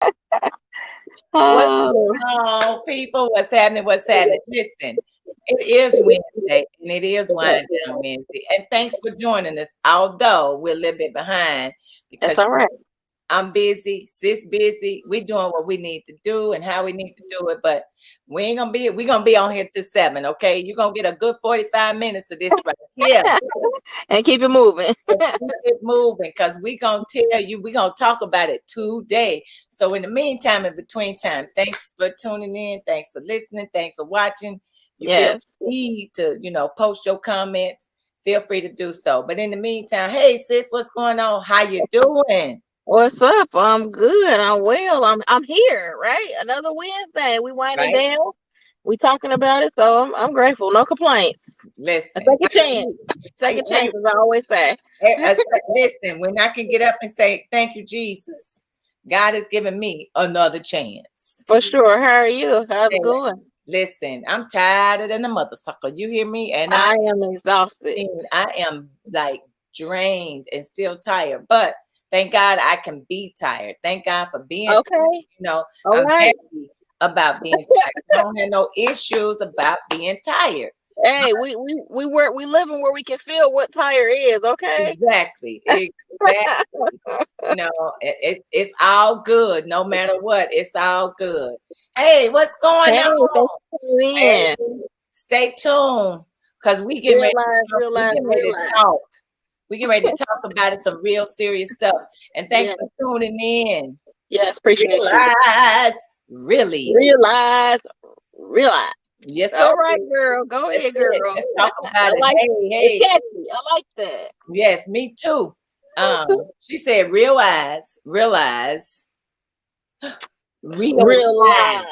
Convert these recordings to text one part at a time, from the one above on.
What's Oh, going on, people? What's happening? What's happening? Listen, it is Wednesday and it is Wind Down Wednesday. And thanks for joining us, although we're a little bit behind that's because all right. I'm busy, sis busy. We doing what we need to do and how we need to do it, but we're gonna be on here till 7, okay? You're gonna get a good 45 minutes of this right here. And keep it moving. And keep it moving because we gonna tell you, we gonna talk about it today. So in the meantime, in between time, thanks for tuning in, thanks for listening, thanks for watching. You feel Yes. free to, post your comments. Feel free to do so. But in the meantime, hey sis, what's going on? How you doing? What's up? I'm good. I'm well. I'm here, right? Another Wednesday. We winding Right? down. We talking about it, so I'm grateful. No complaints. A Listen, second chance. Second how chance, as I always say. listen, when I can get up and say, thank you, Jesus. God has given me another chance. For sure. How are you? How's it Hey, going? listen, I'm tired than the mother sucker. You hear me? And I am exhausted. I am like drained and still tired. But thank God I can be tired. Thank God for being tired. Okay. All I'm right. happy about being tired. I don't have no issues about being tired. Hey, we living where we can feel what tire is. Okay. Exactly. Exactly. It's all good no matter what. It's all good. Hey, what's going Hey, thanks on? for tuning Hey, in. stay tuned because we getting ready to Realize, talk. We realize, getting ready to realize. talk. We getting ready to talk about it, some real serious stuff. And thanks Yeah. for tuning in. Yes, appreciate you. Realize, really. Realize, realize. Yes, sir. All right, girl. Go That's ahead, it. girl. Let's talk I about it. like Hey, it's hey. catchy. I like that. Yes, me too. She said, realize, realize. Realize.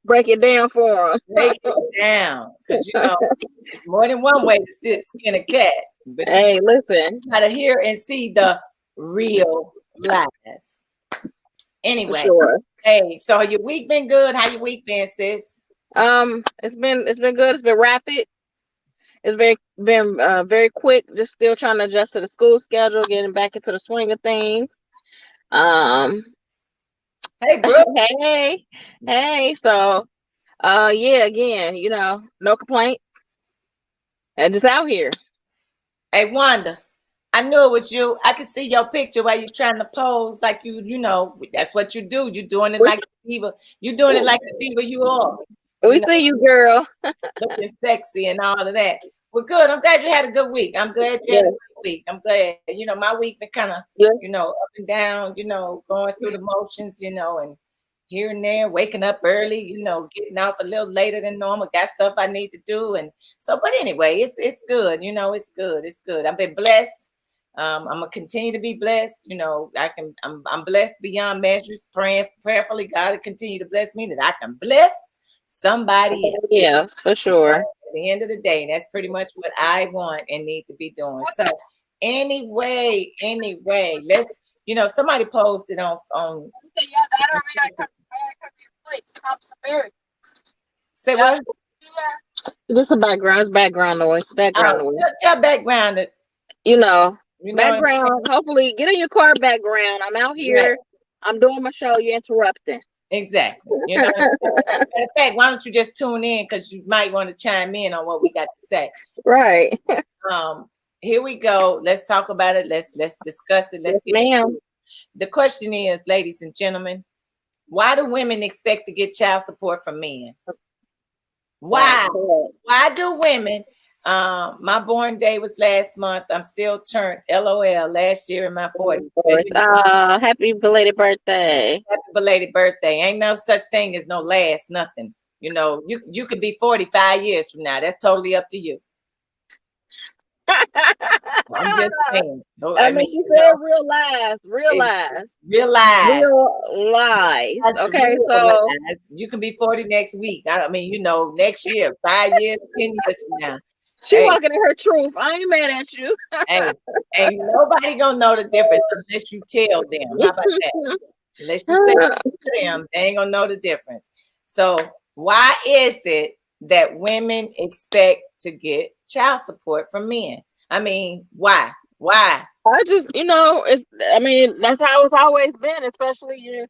Break it down for them. Break it down. Because, it's more than one way to skin a cat. But you Hey, listen, gotta hear and see the real lies. for Anyway, sure. hey, so your week been good? How your week been, sis? It's been good. It's been rapid. It's been very quick. Just still trying to adjust to the school schedule, getting back into the swing of things. Um, Hey, Brooke. hey, hey. So, yeah. Again, no complaint. And just out here. Hey, Wanda. I knew it was you. I could see your picture while you're trying to pose like that's what you do. You're doing it We, like the diva. You're doing it like the diva you are. we You know, see you, girl. looking sexy and all of that. Well, good. I'm glad you had a good week. I'm glad you had a Yes, good week. I'm glad. My week been kind of, yes, up and down, going through the motions, and here and there, waking up early, getting off a little later than normal. Got stuff I need to do. And so, but anyway, it's good. It's good. It's good. I've been blessed. I'm gonna continue to be blessed. I'm blessed beyond measures. Praying prayerfully, God to continue to bless me that I can bless somebody else. yes, for sure. At the end of the day, that's pretty much what I want and need to be doing. So anyway, somebody posted on say Yep. what? Just a background. It's background noise. Background noise. Tell background that You know, you know background. Hopefully, get in your car. Background. I'm out right, here. I'm doing my show. You're interrupting. exactly. Matter of fact, why don't you just tune in because you might want to chime in on what we got to say. Right. Um, here we go. Let's talk about it. Let's discuss it. Let's Yes, get into ma'am. it. The question is, ladies and gentlemen, why do women expect to get child support from men? Right. Why? Correct. Why do women? My born day was last month. I'm still turned LOL last year in my 40s. Happy belated birthday. Happy belated birthday. Ain't no such thing as no last nothing. You could be 45 years from now. That's totally up to you. I'm just saying. No, I I mean, mean, she said realize, realize, realize. realize. Have to Okay, so realize you can be 40 next week. I mean, next year, 5 years, 10 years from now. she Hey, walking in her truth. I ain't mad at you. hey, ain't nobody gonna know the difference unless you tell them. How about that? Unless you say to them, they ain't gonna know the difference. So why is it that women expect to get child support from men? I mean, why? Why? I just, it's. I mean, that's how it's always been. Especially if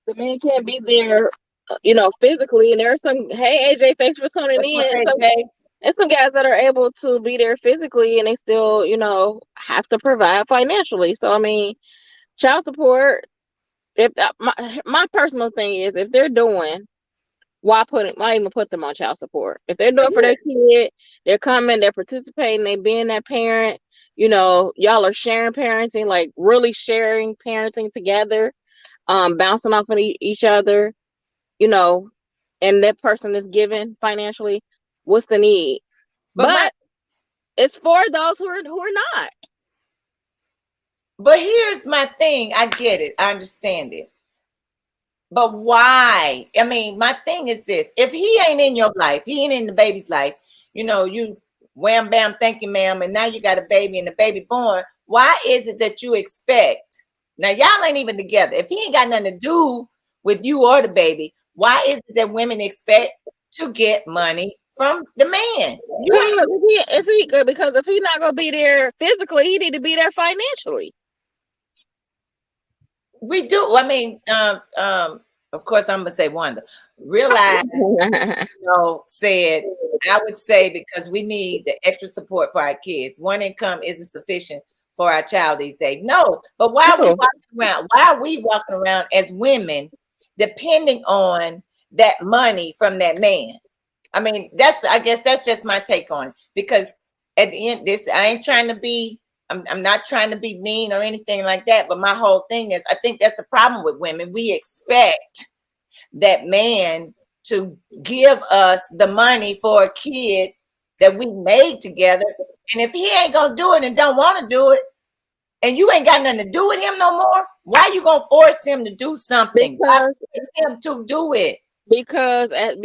the man can't be there, physically. And there are some. Hey, AJ, thanks for tuning What's up, in. AJ? And some guys that are able to be there physically, and they still, have to provide financially. So I mean, child support. If my personal thing is, if they're doing, why even put them on child support? If they're doing for their kid, they're coming, they're participating, they being that parent, y'all are sharing parenting, like really sharing parenting together, bouncing off of each other, you know, and that person is given financially, what's the need? But But it's for those who are not. but here's my thing. I get it. I understand it. But why? I mean, my thing is this: if he ain't in your life, he ain't in the baby's life. You wham bam, thank you, ma'am, and now you got a baby and the baby born. Why is it that you expect? Now y'all ain't even together. If he ain't got nothing to do with you or the baby, why is it that women expect to get money from the man? Because if he's not gonna be there physically, he need to be there financially. We do. I mean, of course, I'm gonna say Wanda. Realize, said I would say because we need the extra support for our kids. One income isn't sufficient for our child these days. No, but why are we walking around? Why are we walking around as women depending on that money from that man? I mean, I guess that's just my take on it. Because at the end, I ain't trying to be. I'm not trying to be mean or anything like that. But my whole thing is, I think that's the problem with women. We expect that man to give us the money for a kid that we made together. And if he ain't gonna do it and don't want to do it, and you ain't got nothing to do with him no more, why you gonna force him to do something? Because Force him to do it. because at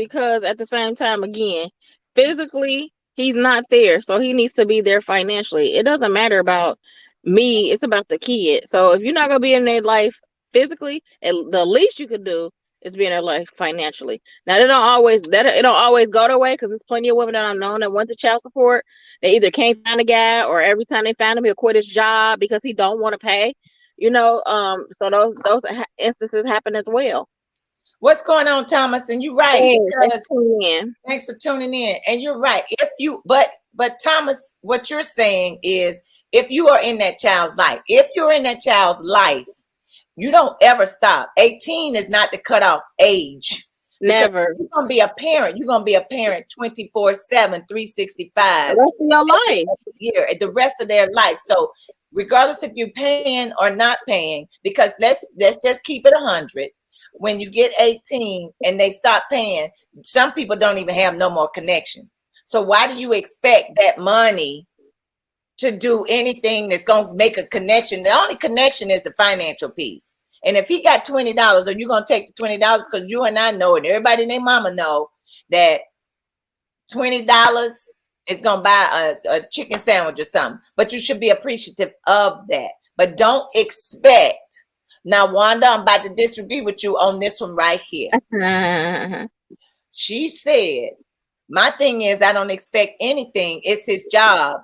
the same time, again, physically he's not there, so he needs to be there financially. It doesn't matter about me, it's about the kid. So if you're not gonna be in their life physically, and the least you could do is be in their life financially. Now it don't always go that way, because there's plenty of women that I've known that went to child support. They either can't find a guy, or every time they find him, he'll quit his job because he don't want to pay. So those instances happen as well. What's going on, Thomas? And you're right. Hey, Because thanks for tuning in. And you're right. But Thomas, what you're saying is, if you are in that child's life, you don't ever stop. 18 is not the cutoff age. Never. You're gonna be a parent. You're gonna be a parent 24/7, 365. The rest of your life. The rest of their life. So regardless if you're paying or not paying, because let's just keep it 100. When you get 18 and they stop paying, some people don't even have no more connection. So why do you expect that money to do anything that's going to make a connection? The only connection is the financial piece. And if he got $20, are you going to take the $20? Because you and I know, and everybody and their mama know, that $20 is going to buy a chicken sandwich or something. But you should be appreciative of that. But don't expect. Now, Wanda, I'm about to disagree with you on this one right here. She said, my thing is, I don't expect anything. It's his job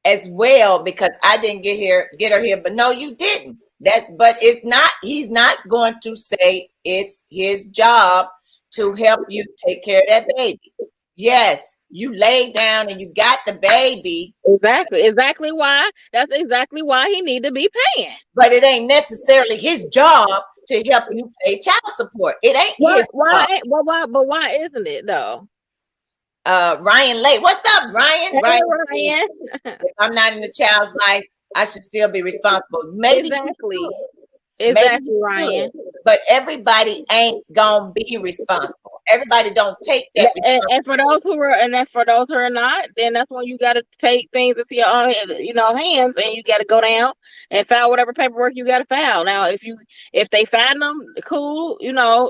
as well, because I didn't get her here. But no, you didn't. But it's not, he's not going to say it's his job to help you take care of that baby. Yes, you laid down and you got the baby. Exactly why. That's exactly why he need to be paying. But it ain't necessarily his job to help you pay child support. It ain't his job. But why isn't it though? Ryan Lake. What's up, Ryan? Hey, Ryan. If I'm not in the child's life, I should still be responsible. Maybe Exactly, Ryan. But everybody ain't gonna be responsible. Everybody don't take that. And for those who are not, then that's when you got to take things into your own, hands, and you got to go down and file whatever paperwork you got to file. Now, if they find them, cool.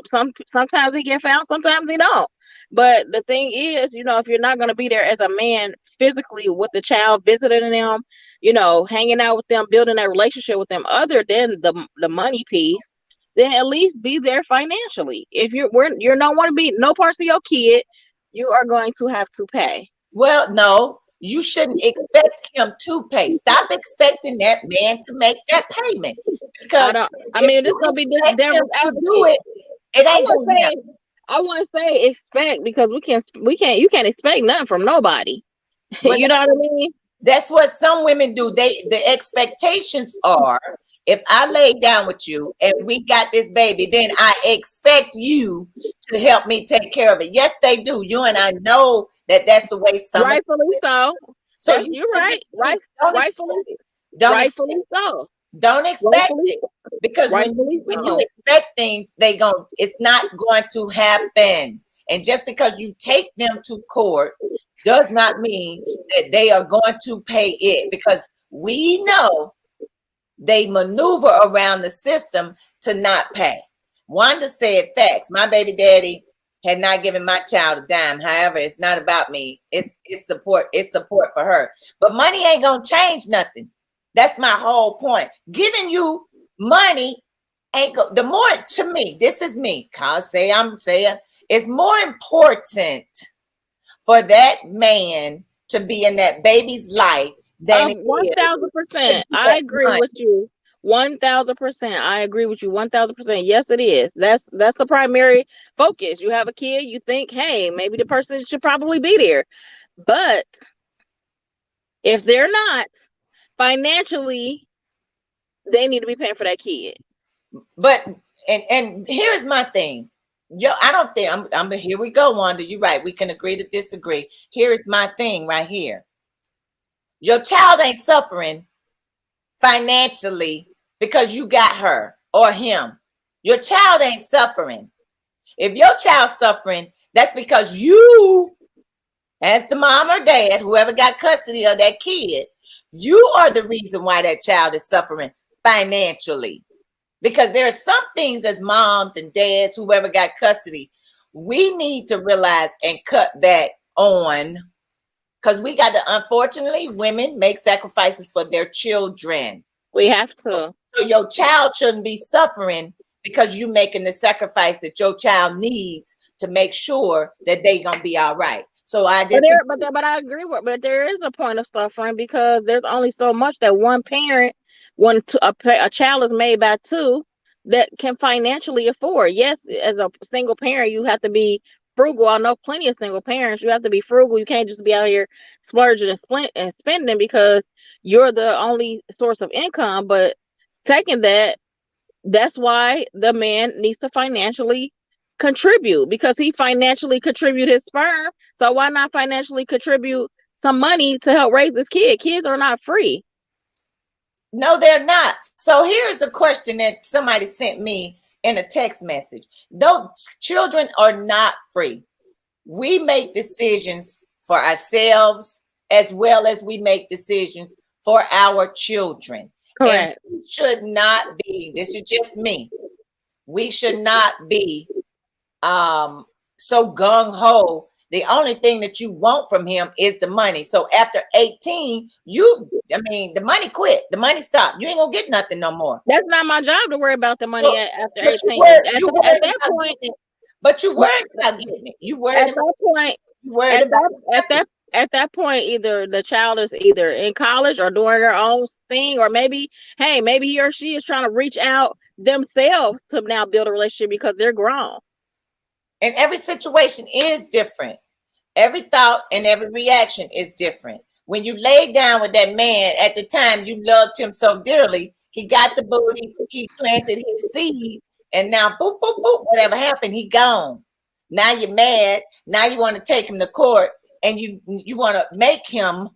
Sometimes he get found, sometimes he don't. But the thing is, if you're not going to be there as a man physically with the child, visiting them, hanging out with them, building that relationship with them, other than the money piece, then at least be there financially. If you don't want to be no parts of your kid, you are going to have to pay. Well, no, you shouldn't expect him to pay. Stop expecting that man to make that payment. I Because don't. I if mean, this you gonna be this expect him devil's to do advocate. it, it I ain't wouldn't gonna say. happen. I wouldn't say expect because you can't expect nothing from nobody. But You know what I mean? that's what some women do. The expectations are, if I lay down with you and we got this baby, then I expect you to help me take care of it. Yes, they do. You and I know that that's the way some of Rightfully so. so That's you you're shouldn't right. Right. don't expect Rightfully. it. Don't expect Rightfully so. don't expect Rightfully. it. Because Rightfully when you so. expect things, it's not going to happen. And just because you take them to court does not mean that they are going to pay it, because we know they maneuver around the system to not pay. Wanda said facts. My baby daddy had not given my child a dime. However, it's not about me. It's support. It's support for her. But money ain't gonna change nothing. That's my whole point. Giving you money ain't go. The more, to me, this is me. Cause say I'm saying it's more important for that man to be in that baby's life than it One is thousand to percent. I get agree money. with you. 1,000%. I agree with you. 1,000%. Yes, it is. That's the primary focus. You have a kid. You think, hey, maybe the person should probably be there. But if they're not financially, they need to be paying for that kid. But and here's my thing. Yo, I don't think I'm here we go, Wanda. You're right. We can agree to disagree. Here's my thing right here. Your child ain't suffering financially because you got her or him. Your child ain't suffering. If your child's suffering, that's because you, as the mom or dad, whoever got custody of that kid, you are the reason why that child is suffering financially. Because there are some things as moms and dads, whoever got custody, we need to realize and cut back on, because we got to, unfortunately, women make sacrifices for their children. We have to. So your child shouldn't be suffering because you making the sacrifice that your child needs to make sure that they gonna be all right. So I just But I agree with. But there is a point of suffering because there's only so much that one parent, a child is made by two, that can financially afford. Yes, as a single parent, you have to be frugal. I know plenty of single parents. You have to be frugal. You can't just be out here splurging and spending because you're the only source of income. But second, that's why the man needs to financially contribute because he financially contribute his sperm. So why not financially contribute some money to help raise this kid? Kids are not free. No, they're not. So here's a question that somebody sent me in a text message. Though children are not free. We make decisions for ourselves as well as we make decisions for our children. And Correct. we should not be, this is just me, we should not be so gung-ho. The only thing that you want from him is the money. So after 18, the money quit. The money stopped. You ain't gonna get nothing no more. That's not my job to worry about the money after But 18. At that point, but you worried about getting it. You worried at about that point, you worried about at that point, either the child is either in college or doing their own thing, or maybe he or she is trying to reach out themselves to now build a relationship because they're grown. And every situation is different. Every thought and every reaction is different. When you laid down with that man at the time you loved him so dearly, he got the booty, he planted his seed, and now boop, boop, boop, whatever happened, he gone. Now you're mad. Now you want to take him to court and you want to make him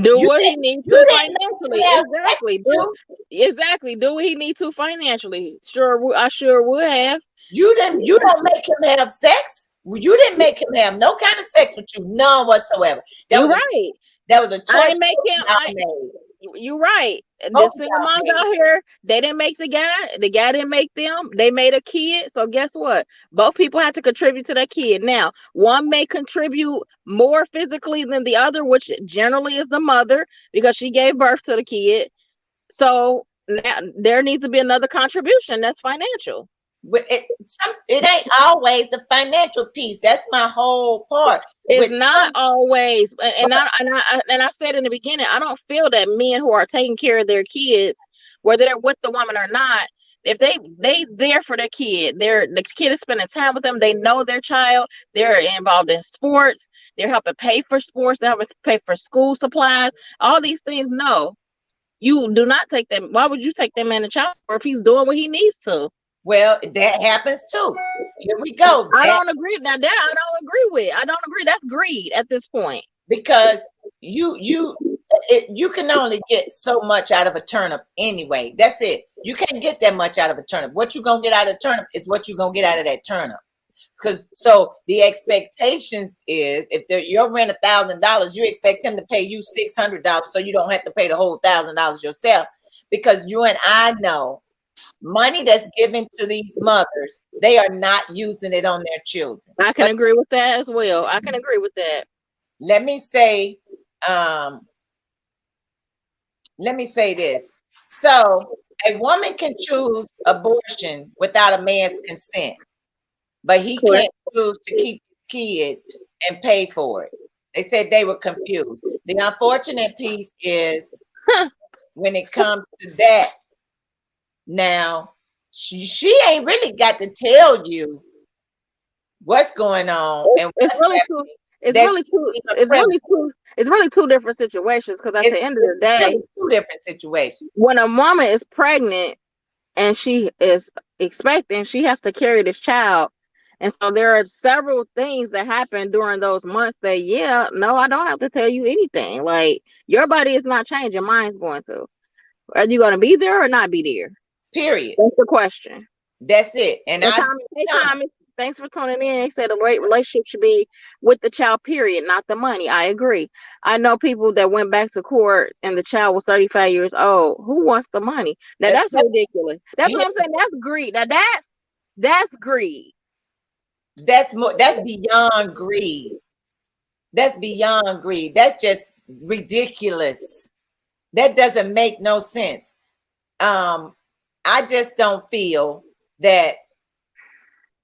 Do you what he didn't needs you to didn't financially. have sex Exactly. with him. Exactly. Do what he needs to financially. Sure, I sure would have. You don't make him have sex. You didn't make him have no kind of sex with you, none whatsoever. You're right. That was a I choice didn't make him. y'all made. You're right. The Both single y'all moms made. out here, they didn't make the guy. The guy didn't make them. They made a kid. So guess what? Both people had to contribute to that kid. Now, one may contribute more physically than the other, which generally is the mother because she gave birth to the kid. So now there needs to be another contribution that's financial. It ain't always the financial piece. That's my whole part. It's With not always, and I said in the beginning, I don't feel that men who are taking care of their kids, whether they're with the woman or not, if they there for their kid, the kid is spending time with them. They know their child. They're involved in sports. They're helping pay for sports. They're helping pay for school supplies. All these things. No, you do not take them. Why would you take that man to child support if he's doing what he needs to? well, that happens too. Here we go. I don't agree. Now that I don't agree with. I don't agree. That's greed at this point. Because you can only get so much out of a turnip anyway. That's it. You can't get that much out of a turnip. What you're gonna get out of a turnip is what you're gonna get out of that turnip. Because so the expectations is if your rent $1,000, you expect him to pay you $600, so you don't have to pay the whole $1,000 yourself. Because you and I know money that's given to these mothers, they are not using it on their children. I can agree with that as well. I can agree with that. Let me say this. So a woman can choose abortion without a man's consent, but he can't choose to keep his kid and pay for it. They said they were confused. The unfortunate piece is when it comes to that, now she ain't really got to tell you what's going on and what's happening. It's really two different situations, because at the end of the day, two different situations. When a woman is pregnant and she is expecting, she has to carry this child, and so there are several things that happen during those months that I don't have to tell you anything. Like, your body is not changing, mine's going to. Are you going to be there or not be there? Period. That's the question. That's it. And thanks for tuning in. They said the relationship should be with the child, period, not the money. I agree. I know people that went back to court and the child was 35 years old. Who wants the money? Now that's ridiculous. That's what I'm saying. That's greed. Now that's greed. That's beyond greed. That's beyond greed. That's just ridiculous. That doesn't make no sense. I just don't feel that.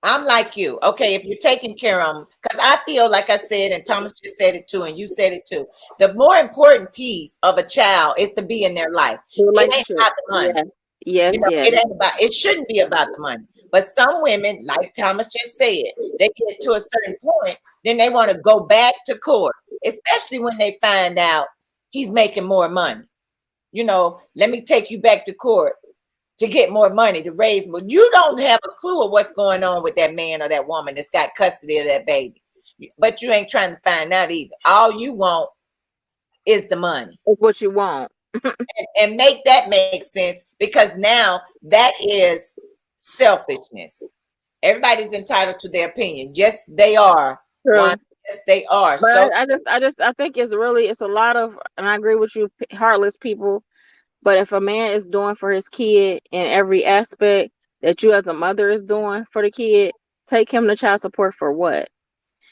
I'm like you. Okay, if you're taking care of them, because I feel like I said, and Thomas just said it too, and you said it too. The more important piece of a child is to be in their life. It ain't about the money. Yes. It ain't about. It shouldn't be about the money. But some women, like Thomas just said, they get to a certain point, then they want to go back to court, especially when they find out he's making more money. Let me take you back to court to get more money, to raise more. You don't have a clue of what's going on with that man or that woman that's got custody of that baby. But you ain't trying to find out either. All you want is the money. It's what you want. and make that make sense, because now that is selfishness. Everybody's entitled to their opinion. Yes, they are. Yes, they are. But so I think it's a lot of, and I agree with you, heartless people. But if a man is doing for his kid in every aspect that you as a mother is doing for the kid, take him to child support for what?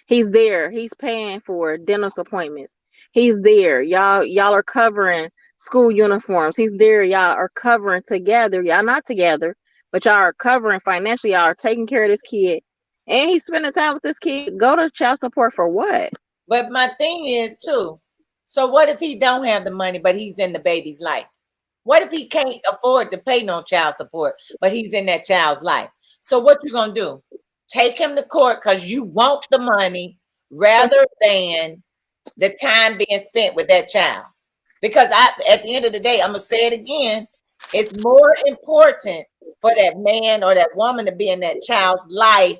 He's there. He's paying for dentist appointments. He's there. Y'all are covering school uniforms. He's there. Y'all are covering together. Y'all not together, but y'all are covering financially. Y'all are taking care of this kid. And he's spending time with this kid. Go to child support for what? But my thing is too, so what if he don't have the money, but he's in the baby's life? What if he can't afford to pay no child support, but he's in that child's life? So what you gonna do? Take him to court because you want the money rather than the time being spent with that child? Because at the end of the day, I'm gonna say it again, it's more important for that man or that woman to be in that child's life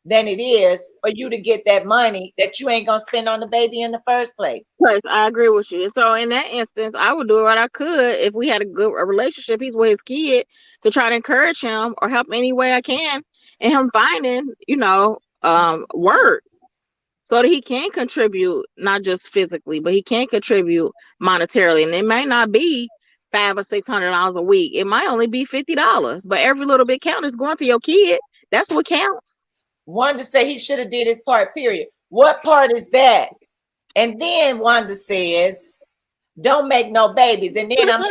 than it is for you to get that money that you ain't gonna spend on the baby in the first place. Yes, I agree with you. So in that instance, I would do what I could if we had a good relationship. He's with his kid, to try to encourage him or help any way I can in him finding, work, so that he can contribute, not just physically, but he can contribute monetarily. And it may not be $500 or $600 a week. It might only be $50, but every little bit counts. Is going to your kid. That's what counts. Wanda said he should have did his part, period. What part is that? And then Wanda says, don't make no babies. And then I'm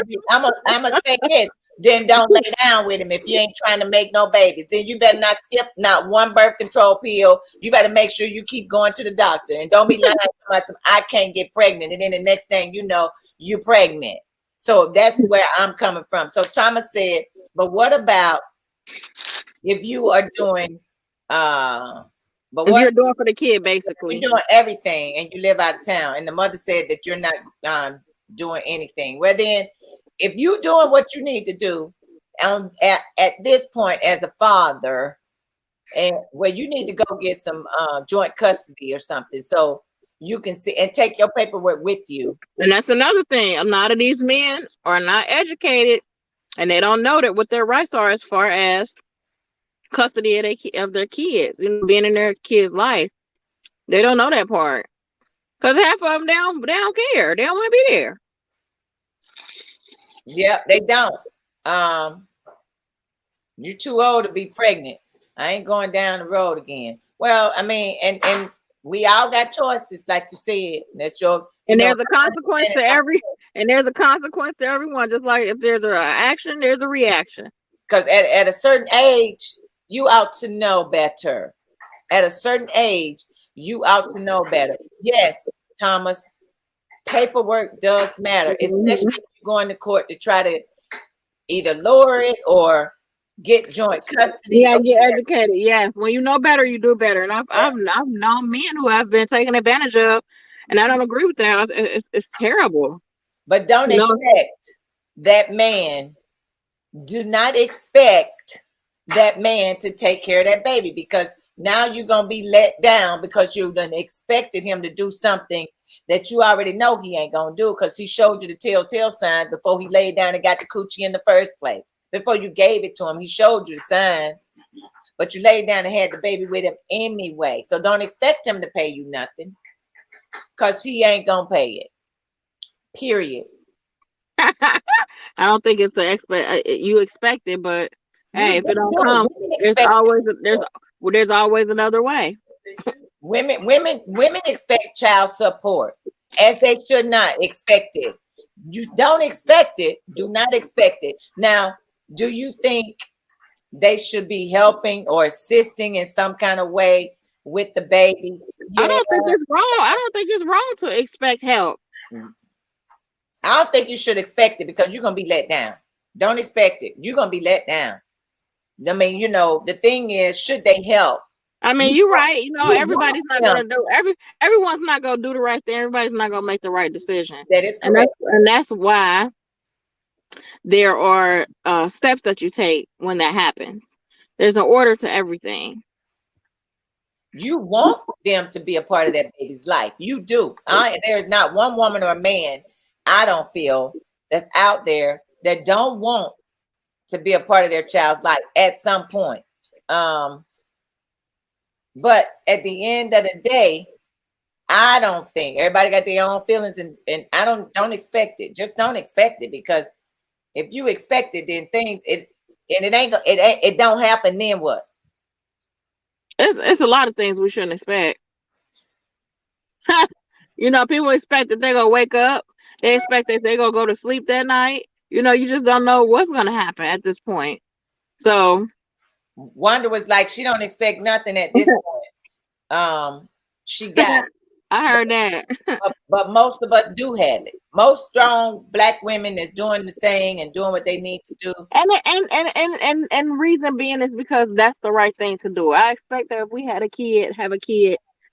gonna say this. Then don't lay down with him if you ain't trying to make no babies. Then you better not skip not one birth control pill. You better make sure you keep going to the doctor and don't be lying to myself. I can't get pregnant, and then the next thing you know, you're pregnant. So that's where I'm coming from. So Thomas said, but what about if you are doing but If what you're doing for the kid, you're basically. doing everything and you live out of town and the mother said that you're not doing anything? Well, then if you're doing what you need to do at this point as a father, and where you need to go get some joint custody or something so you can see and take your paperwork with you. And that's another thing. A lot of these men are not educated, and they don't know that what their rights are as far as custody of their kids, being in their kids' life. They don't know that part. Because half of them, they don't care. They don't want to be there. Yeah, they don't. You're too old to be pregnant. I ain't going down the road again. Well, I mean, and we all got choices, like you said. That's your, and there's a consequence to everyone. Just like if there's an action, there's a reaction. Because at a certain age, you ought to know better. At a certain age, you ought to know better. Yes, Thomas, paperwork does matter, especially if you're going to court to try to either lower it or get joint custody. Yeah, get educated. Yes, when you know better, you do better. And I've known men who have been taken advantage of, and I don't agree with that. It's terrible. But don't expect that man. Do not expect that man to take care of that baby, because now you're gonna be let down because you done expected him to do something that you already know he ain't gonna do, because he showed you the telltale signs before he laid down and got the coochie in the first place. Before you gave it to him, he showed you the signs, but you laid down and had the baby with him anyway. So don't expect him to pay you nothing, because he ain't gonna pay it. Period. I don't think it's you expect it, but hey, if it don't come, there's always another way. Women expect child support, as they should not expect it. You don't expect it. Do not expect it. Now, do you think they should be helping or assisting in some kind of way with the baby? Yeah. I don't think it's wrong. I don't think it's wrong to expect help. I don't think you should expect it, because you're going to be let down. Don't expect it. You're going to be let down. I mean, the thing is, should they help? I mean, you're right. Everybody's not going to do everyone's not going to do the right thing. Everybody's not going to make the right decision. That is correct. And that's why there are steps that you take when that happens. There's an order to everything. You want them to be a part of that baby's life. You do. There's not one woman or a man, I don't feel, that's out there that don't want to be a part of their child's life at some point. But at the end of the day, I don't think everybody got their own feelings, and I don't expect it. Just don't expect it, because if you expect it, then it don't happen. Then what? It's a lot of things we shouldn't expect. People expect that they're gonna wake up. They expect that they're gonna go to sleep that night. You just don't know what's gonna happen at this point. So Wanda was like, she don't expect nothing at this point. She got it. I heard that. but most of us do have it. Most strong Black women that's doing the thing and doing what they need to do. And reason being is because that's the right thing to do. I expect that if we have a kid,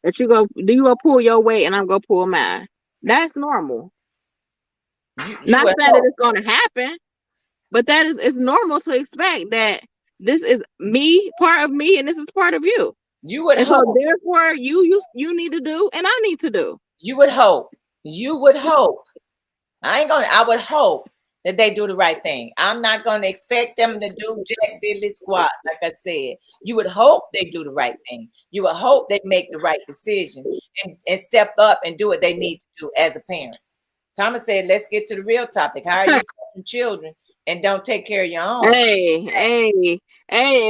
that you go pull your weight and I'm gonna pull mine. That's normal. Not saying that it's gonna happen, but it's normal to expect that this is me, part of me, and this is part of you. You would hope. So therefore, you need to do, and I need to do. You would hope. You would hope. I would hope that they do the right thing. I'm not going to expect them to do jack diddly squat, like I said. You would hope they do the right thing. You would hope they make the right decision and step up and do what they need to do as a parent. Thomas said, let's get to the real topic. How are you coaching children and don't take care of your own? Hey,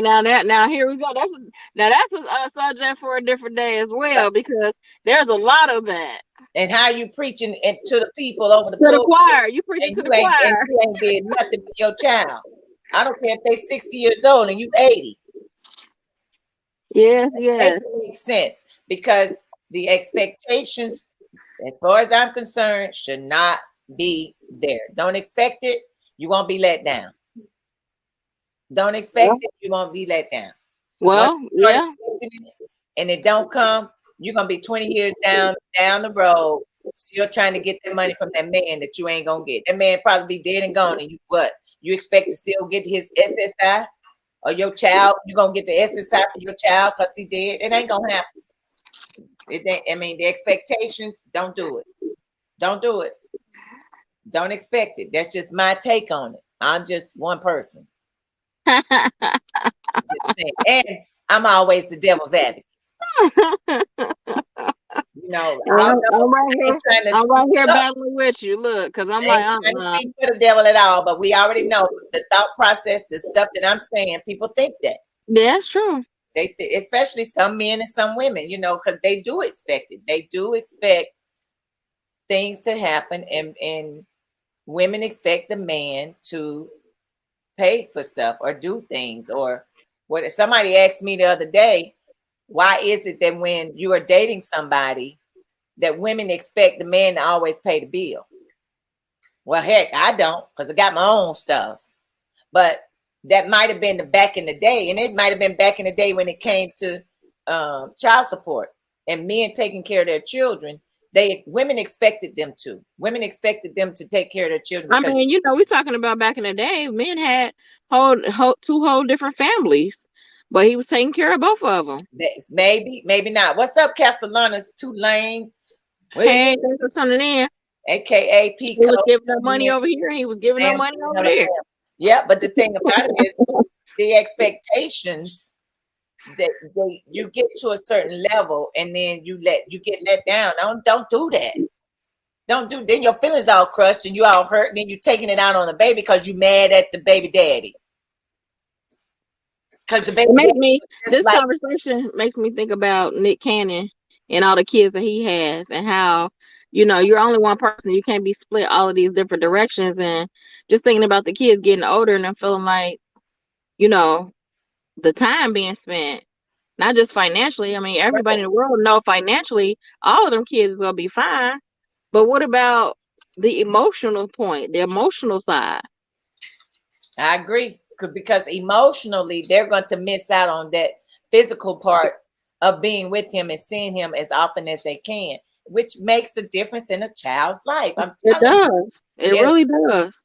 now here we go. That's a subject for a different day as well, because there's a lot of that. And how you preaching to the people over the choir. You preaching to the choir. And you ain't did nothing for your child. I don't care if they 60 years old and you 80. Yes, Make yes. it make sense because the expectations, as far as I'm concerned, should not be there. Don't expect it, you won't be let down. Don't Well, expect it, you won't be let down. Once well, you start yeah. expecting it and it don't come, you're gonna be 20 years down the road, still trying to get that money from that man that you ain't gonna get. That man probably be dead and gone, and you what? You expect to still get his SSI or your child? You gonna get the SSI for your child because he dead? It ain't gonna happen. It ain't, I mean, the expectations. Don't do it. Don't do it. Don't expect it. That's just my take on it. I'm just one person. Just saying. And I'm always the devil's advocate. You know, I I'm, don't know. I'm right I here. ain't trying to I'm right speak here up. battling with you. Look, because I'm I like, ain't trying to uh-uh. speak for the devil at all, but we already know the thought process, the stuff that I'm saying. People think that Yeah, that's true. especially some men and some women, you know, because they do expect it. They do expect things to happen, and women expect the man to pay for stuff or do things or what. Somebody asked me the other day, why is it that when you are dating somebody that women expect the man to always pay the bill? Well, heck, I don't, because I got my own stuff. But that might have been the back in the day, and it might have been back in the day when it came to child support and men taking care of their children. Women expected them to. Women expected them to take care of their children I because mean, we talking about back in the day, men had two whole different families, but he was taking care of both of them. maybe not. What's up, Castellanos? Tulane, Hey, thanks for tuning in. aka He was Pico. giving up money over here, and he was giving up Sam money from over there. Alabama. Yeah, but the thing about it is the expectations that you get to a certain level and then you get let down. Don't do that. Don't do then your feelings all crushed and you all hurt, and then you taking it out on the baby because you mad at the baby daddy. Because the baby It makes daddy me just this like conversation makes me think about Nick Cannon and all the kids that he has, and how you're only one person. You can't be split all of these different directions, and just thinking about the kids getting older and them feeling like you know the time being spent, not just financially. I mean, everybody in the world know financially all of them kids is gonna be fine, but what about the emotional point, the emotional side? I agree. Because emotionally they're going to miss out on that physical part of being with him and seeing him as often as they can, which makes a difference in a child's life. I'm It telling you. does. It really does.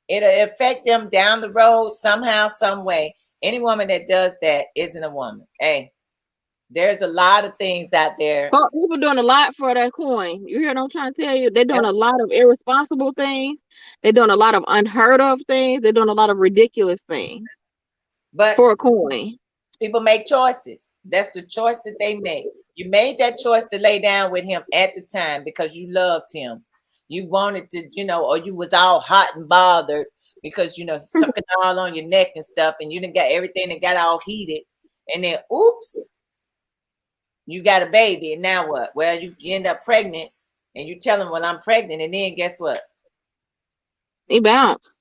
It'll affect them down the road somehow, some way. Any woman that does that isn't a woman. Hey, there's a lot of things out there. But people doing a lot for that coin. You hear what I'm trying to tell you? They're doing Yep. a lot of irresponsible things. They're doing a lot of unheard of things. They're doing a lot of ridiculous things But for a coin. people make choices. That's the choice that they make. You made that choice to lay down with him at the time because you loved him. You wanted to, or you was all hot and bothered because sucking all on your neck and stuff, and you didn't got everything that got all heated, and then oops, you got a baby, and now what? Well, you end up pregnant, and you tell him, "Well, I'm pregnant," and then guess what? He bounced.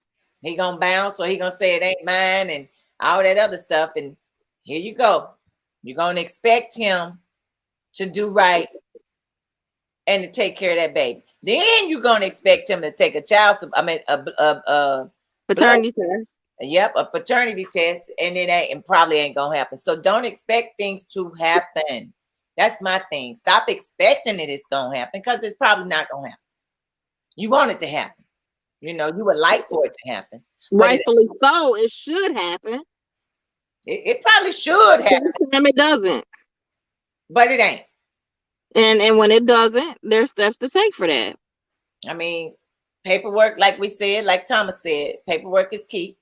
He gonna bounce, or he gonna say it ain't mine, and all that other stuff. And here you go. You're gonna expect him to do right and to take care of that baby. Then you're gonna expect him to take a blood, Paternity test. yep, a paternity test, and it probably ain't gonna happen. So don't expect things to happen. That's my thing. Stop expecting it's gonna happen because it's probably not gonna happen. You want it to happen. You would like for it to happen, but Rightfully so. It should happen. it probably should happen, Sometimes it doesn't. but it ain't. And when it doesn't, there's steps to take for that. I mean, paperwork, like we said, like Thomas said, paperwork is key.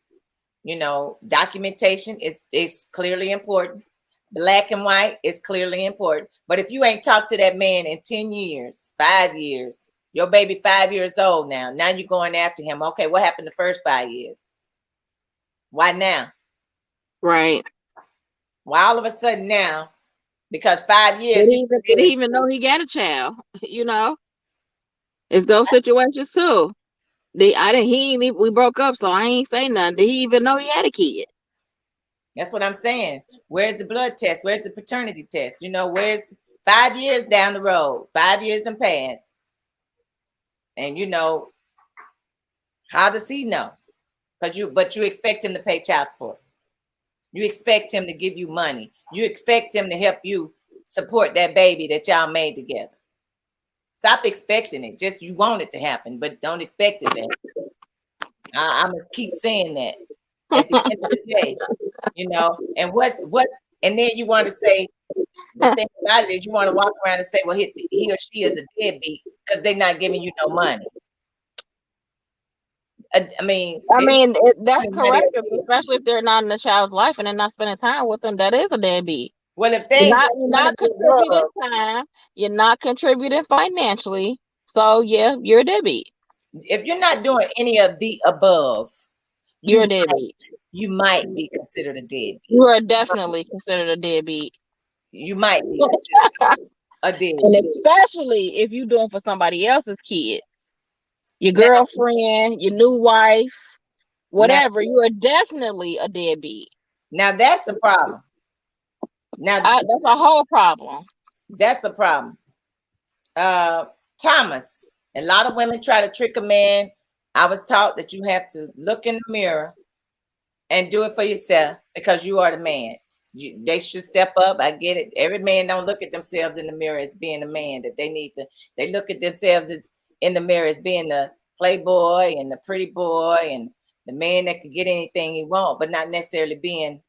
Documentation is clearly important. Black and white is clearly important. But if you ain't talked to that man in 10 years, 5 years, your baby 5 years old now. Now you're going after him. Okay, what happened the first 5 years? Why now? Right. Why all of a sudden now? Because 5 years Did he even know he got a child? It's those situations too. We broke up, so I ain't say nothing. Did he even know he had a kid? That's what I'm saying. Where's the blood test? Where's the paternity test? Where's 5 years down the road? 5 years and past. And how does he know? But you expect him to pay child support. You expect him to give you money. You expect him to help you support that baby that y'all made together. Stop expecting it. Just you want it to happen, but don't expect it to happen. I'm gonna keep saying that. At the end of the day, and what, and then you want to say the thing about it is you want to walk around and say, well, he or she is a deadbeat because they're not giving you no money. I mean, that's correct, especially if they're not in the child's life and they're not spending time with them. That is a deadbeat. Well, if they not contributing time, you're not contributing financially. So yeah, you're a deadbeat. If you're not doing any of the above, you're a deadbeat. You might be considered a deadbeat. You are definitely considered a deadbeat. You might be a deadbeat. And especially if you're doing for somebody else's kids, your girlfriend, your new wife, whatever, you are definitely a deadbeat. Now that's a problem. Now that's a whole problem. That's a problem. Thomas, a lot of women try to trick a man. I was taught that you have to look in the mirror and do it for yourself because you are the man. They should step up. I get it. Every man don't look at themselves in the mirror as being a man. That they look at themselves as in the mirror as being the playboy and the pretty boy and the man that could get anything he wants, but not necessarily being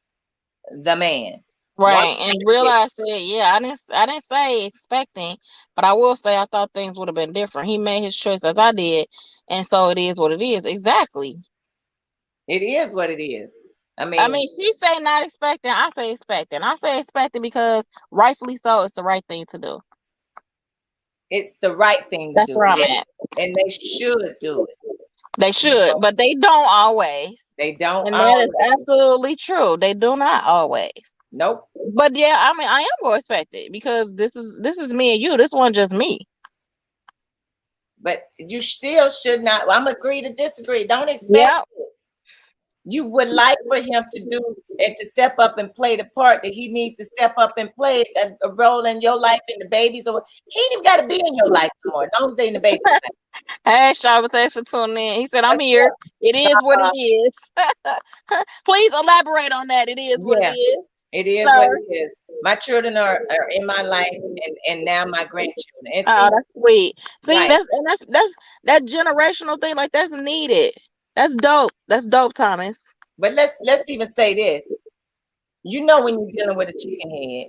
the man. Right. And realize that, yeah, I didn't say expecting, but I will say I thought things would have been different. He made his choice as I did, and so it is what it is. Exactly. It is what it is. I mean, she say not expecting, I say expecting. I say expecting because rightfully so, it's the right thing to do. It's the right thing to do. Where I'm at. And they should do it. They should, but they don't always. They don't. And that is absolutely true. They do not always. Nope. But yeah, I mean, I am going to expect it because this is me and you. This one just me. But you still should not. I'm agree to disagree. Don't expect it. You would like for him to do and to step up and play the part that he needs to step up and play a role in your life and the babies. Or he ain't even got to be in your life anymore. Don't stay in the baby. Hey, Shaba, thanks for tuning in. He said, I'm here. It is what it is. Please elaborate on that. It is what it is. It is what it is. My children are in my life and now my grandchildren. And that's sweet. See, right. that's that generational thing, like that's needed. That's dope. That's dope, Thomas. But let's even say this. When you're dealing with a chicken head.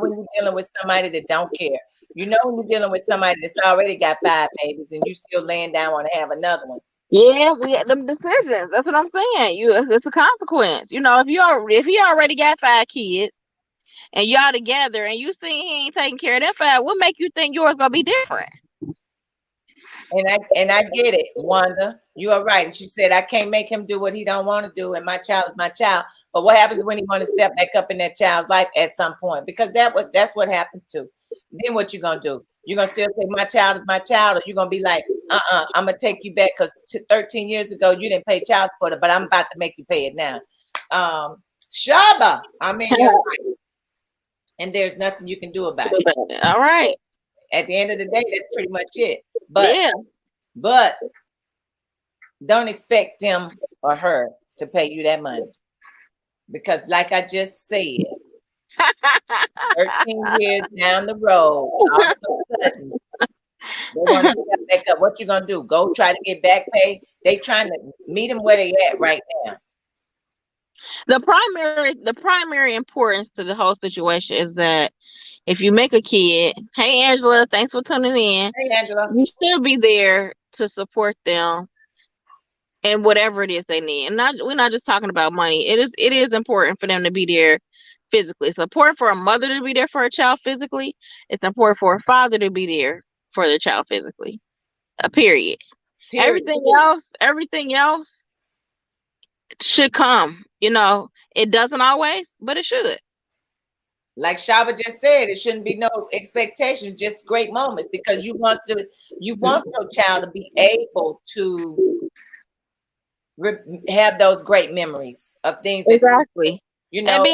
When you're dealing with somebody that don't care. When you're dealing with somebody that's already got 5 babies and you still laying down want to have another one. Yeah, we had them decisions. That's what I'm saying. It's a consequence. If he already got 5 kids and y'all together and you see he ain't taking care of them 5, what make you think yours gonna be different? And I get it, Wanda. You are right. And she said, I can't make him do what he don't want to do, and my child is my child. But what happens when he want to step back up in that child's life at some point? Because that's what happened to. Then what you gonna do? You're gonna still say my child is my child, or you're gonna be like, I'm gonna take you back because 13 years ago you didn't pay child support, but I'm about to make you pay it now. Shaba, you're right. And there's nothing you can do about it. All right. At the end of the day, that's pretty much it. But don't expect him or her to pay you that money. Because like I just said, 13 years down the road, all of a sudden, they want to step back up. What you gonna do? Go try to get back pay? They trying to meet them where they at right now. The primary importance to the whole situation is that if you make a kid, hey Angela, thanks for tuning in. Hey Angela, you should be there to support them and whatever it is they need. And we're not just talking about money. It is important for them to be there physically. It's important for a mother to be there for a child physically. It's important for a father to be there for the child physically. Period. Everything else should come. It doesn't always, but it should. like Shaba just said, it shouldn't be no expectations, just great moments, because you want your child to be able to have those great memories of things that Exactly. you And know.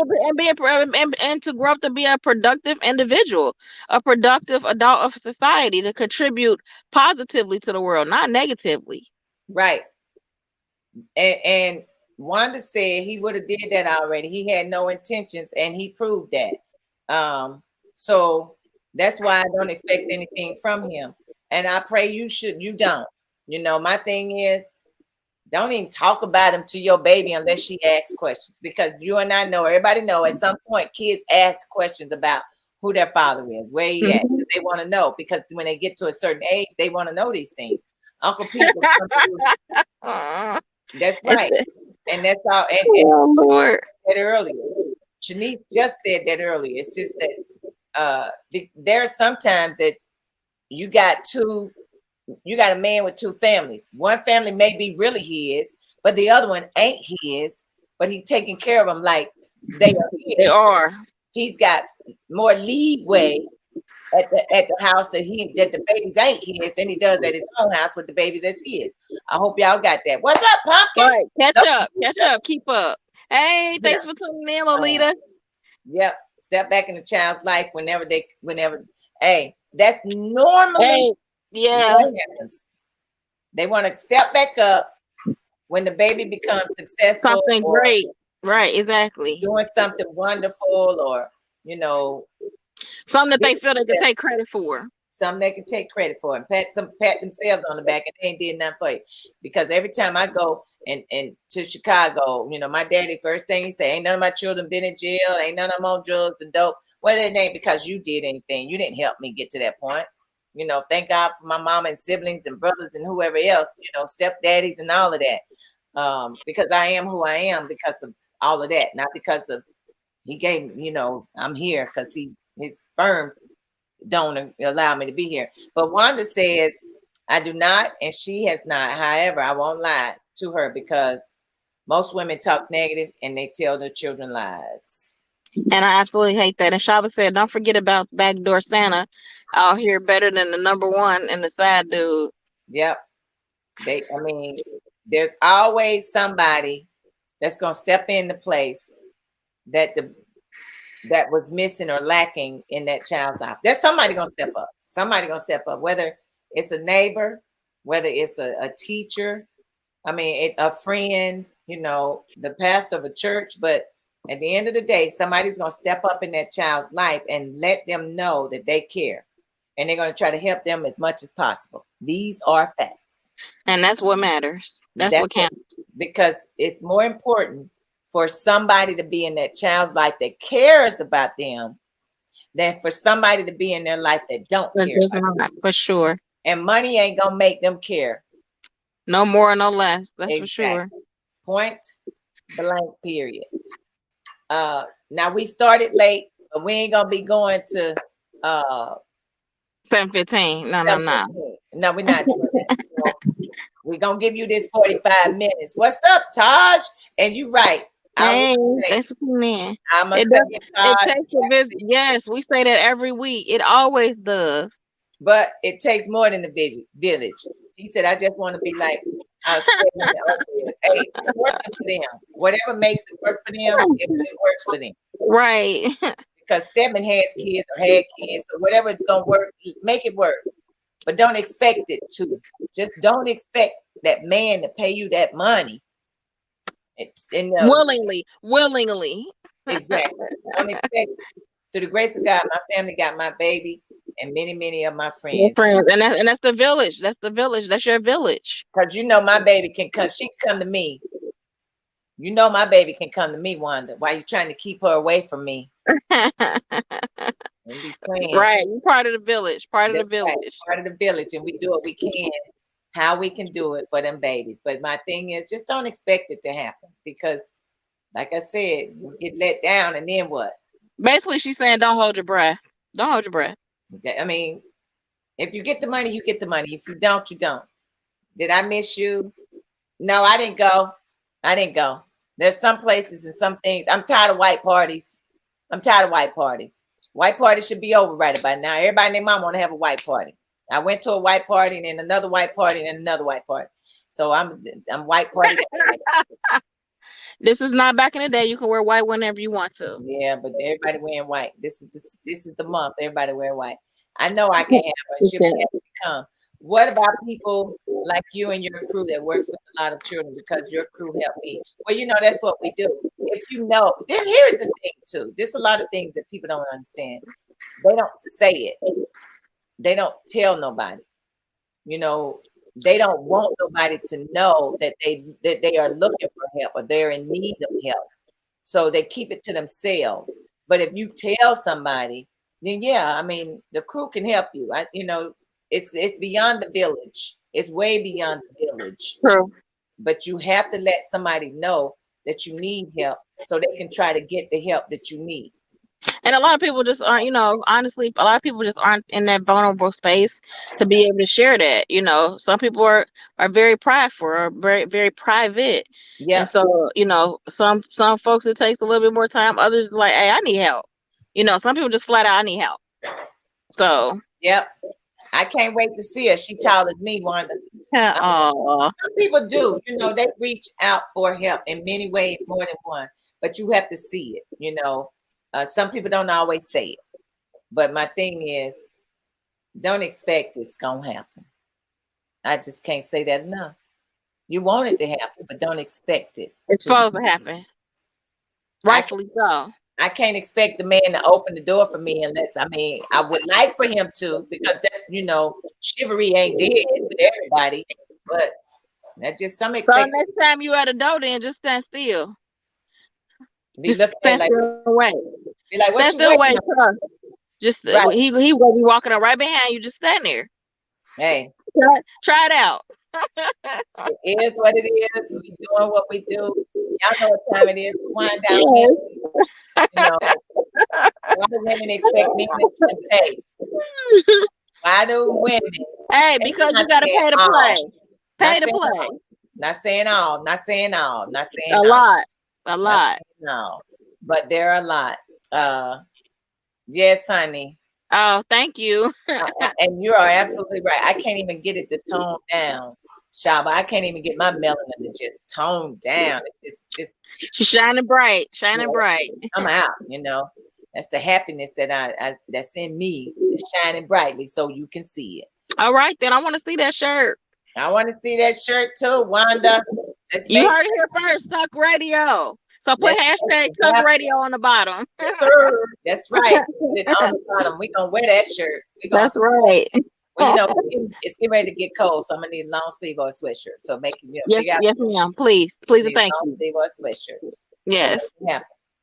and to grow up to be a productive individual, a productive adult of society to contribute positively to the world, not negatively. Right. And Wanda said he would have did that already. He had no intentions, and he proved that. So that's why I don't expect anything from him. And I pray you don't. My thing is, don't even talk about him to your baby unless she asks questions. Because you and I know, everybody know, at some point kids ask questions about who their father is, where he at. Mhm. They want to know, because when they get to a certain age, they want to know these things. Uncle Pete will come through. Aw, That's it's right. And that's all. And oh Lord. said earlier, Shanice just said that earlier. It's just that there's sometimes that you got a man with two families. One family may be really his, but the other one ain't his, but he's taking care of them like they are They his. are. He's got more leeway at the house that the babies ain't his than he does at his own house with the babies that's his. I hope y'all got that. What's up, pumpkin? Right. Catch up, keep up. Hey, Yeah. thanks for tuning in, Lolita. Yep. Step back in the child's life whenever. Hey, that's normally Hey, yeah. what happens. They want to step back up when the baby becomes successful Something or great. Right, exactly. doing something wonderful, or you know, Something that they really feel they can successful. take credit for. Something they can take credit for and pat themselves on the back, and they ain't did nothing for you. Because every time I go and to Chicago, my daddy, first thing he say, ain't none of my children been in jail, ain't none of them on drugs and dope. Well, it ain't because you did anything. You didn't help me get to that point. Thank God for my mom and siblings and brothers and whoever else, stepdaddies and all of that. Because I am who I am because of all of that, not because of he gave me, I'm here because his sperm don't allow me to be here. But Wanda says, I do not, and she has not. However, I won't lie to her because most women talk negative and they tell their children lies. And I absolutely hate that. And Shaba said, don't forget about backdoor Santa out here better than the number one and the side dude. Yep. There's always somebody that's gonna step into place that was missing or lacking in that child's life. There's somebody gonna step up. Somebody gonna step up, whether it's a neighbor, whether it's a teacher, a friend, the pastor of a church. But at the end of the day, somebody's gonna step up in that child's life and let them know that they care, and they're gonna try to help them as much as possible. These are facts. And that's what matters. That's what counts. Because it's more important for somebody to be in that child's life that cares about them than for somebody to be in their life that don't care about them. For sure. And money ain't gonna make them care. No more, no less. That's exactly. For sure. Point blank, period. Now we started late, but we ain't gonna be going to 7:15. No. No, we're not doing that. We're gonna give you this 45 minutes. What's up, Taj? And you're right. Hey, thanks for coming in. I'm gonna tell you, Taj, it takes a visit. Yes, we say that every week. It always does. But it takes more than the village. He said, I just want to be like, hey, it's working for them. Whatever makes it work for them, it works for them. Right. Because Stedman has kids or had kids, or whatever it's going to work, make it work. But don't expect it to. Just don't expect that man to pay you that money. Willingly. Exactly. Don't expect it. Through the grace of God, my family got my baby and many of my friends. And that's the village. That's the village. That's your village. Because my baby can come. She can come to me. My baby can come to me, Wanda. Why you trying to keep her away from me? Right. You're part of the village. Part of the village. And we do what we can, how we can do it for them babies. But my thing is, just don't expect it to happen. Because, like I said, you get let down and then what? Basically, she's saying, don't hold your breath. Don't hold your breath. If you get the money, you get the money. If you don't, you don't. Did I miss you? No, I didn't go. There's some places and some things. I'm tired of white parties. I'm tired of white parties. White parties should be over right about now. Everybody and their mom want to have a white party. I went to a white party and then another white party and another white party. So I'm white party. This is not back in the day. You can wear white whenever you want to. Yeah, but everybody wearing white. This is the month. Everybody wear white. I know I can have a ship to come. What about people like you and your crew that works with a lot of children because your crew helped me? Well, you know, that's what we do. If you know, then here's the thing too. There's a lot of things that people don't understand. They don't say it. They don't tell nobody. You know, they don't want nobody to know that they are looking for help or they're in need of help. So they keep it to themselves. But if you tell somebody, then yeah, I mean, the crew can help you. You know, it's beyond the village. It's way beyond the village. True. But you have to let somebody know that you need help so they can try to get the help that you need. And a lot of people just aren't, you know, honestly, a lot of people just aren't in that vulnerable space to be able to share that. You know, some people are very prideful or very, very private. Yeah. And so, you know, some folks it takes a little bit more time. Others like, hey, I need help. You know, some people just flat out, I need help. So yep. I can't wait to see her. She taller than me, Wanda. Some people do, you know, they reach out for help in many ways, more than one, but you have to see it, you know. Some people don't always say it, but my thing is, don't expect it's gonna happen. I just can't say that enough. You want it to happen, but don't expect it. It's supposed to happen. Rightfully so. I can't expect the man to open the door for me unless, I mean, I would like for him to, because that's, you know, chivalry ain't dead with everybody, but that's just some expectation. So next time you at a door, then just stand still. Be looking at like, away. Be like, what stand still away. Just right. he will be walking up right behind you. Just stand there. Hey, try it out. It is what it is. We doing what we do. Y'all know what time it is. Wind down. You know, why do women expect men to pay? Why do women? Hey, because you gotta pay to play. Pay to play. Not saying all. Not saying all. Not saying a lot. A lot. No, but there are a lot. Yes, honey. Oh, thank you. And you are absolutely right. I can't even get it to tone down, Shaba. I can't even get my melanin to just tone down. It's just shining bright, shining bright. I'm out, you know. That's the happiness that I that's in me. It's shining brightly so you can see it. All right, then I want to see that shirt. I want to see that shirt too, Wanda. You heard it here first, Tuck Radio. So put hashtag Tuck Radio on the bottom. Yes, sir. That's right. Put it on the bottom. We're going to wear that shirt. That's right. Well, you know, it's getting ready to get cold, so I'm going to need a long sleeve or a sweatshirt. So make it, yes, ma'am. Please and thank you. Long sleeve or a sweatshirt. Yes.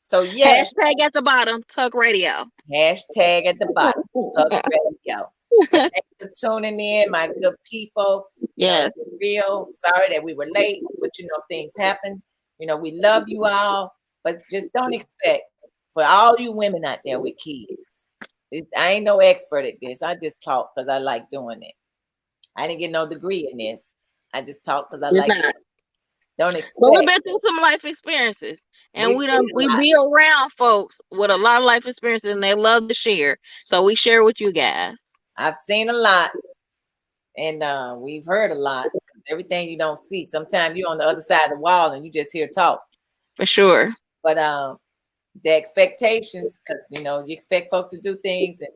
So, yeah. Hashtag at the bottom, Tuck Radio. Hashtag at the bottom, Tuck Radio. Thanks for tuning in, my good people. Yes. Real sorry that we were late, but you know, things happen. You know, we love you all, but just don't expect for all you women out there with kids. I ain't no expert at this. I just talk because I like doing it. I didn't get no degree in this. I just talk because I like it. Don't expect. But we've been through some life experiences, and we be around folks with a lot of life experiences, and they love to share. So we share with you guys. I've seen a lot, and we've heard a lot. Everything you don't see. Sometimes you're on the other side of the wall and you just hear talk. For sure. But the expectations, because you know, you expect folks to do things and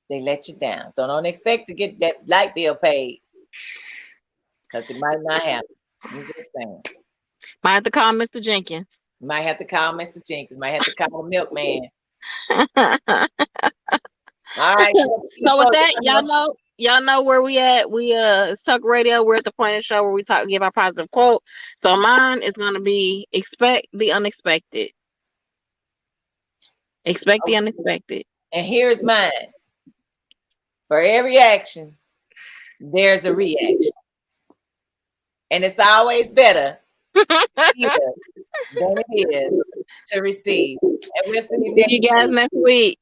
they let you down. So don't expect to get that light bill paid. Because it might not happen. I'm just saying. Might have to call Mr. Jenkins. Might have to call Mr. Jenkins. Might have to call the milkman. All right. So with that, y'all know where we at. We it's Tuck Radio. We're at the point of the show where we give our positive quote. So mine is gonna be expect the unexpected. Expect the unexpected. And here's mine. For every action, there's a reaction. And it's always better than it is to receive. And we'll see you guys next week.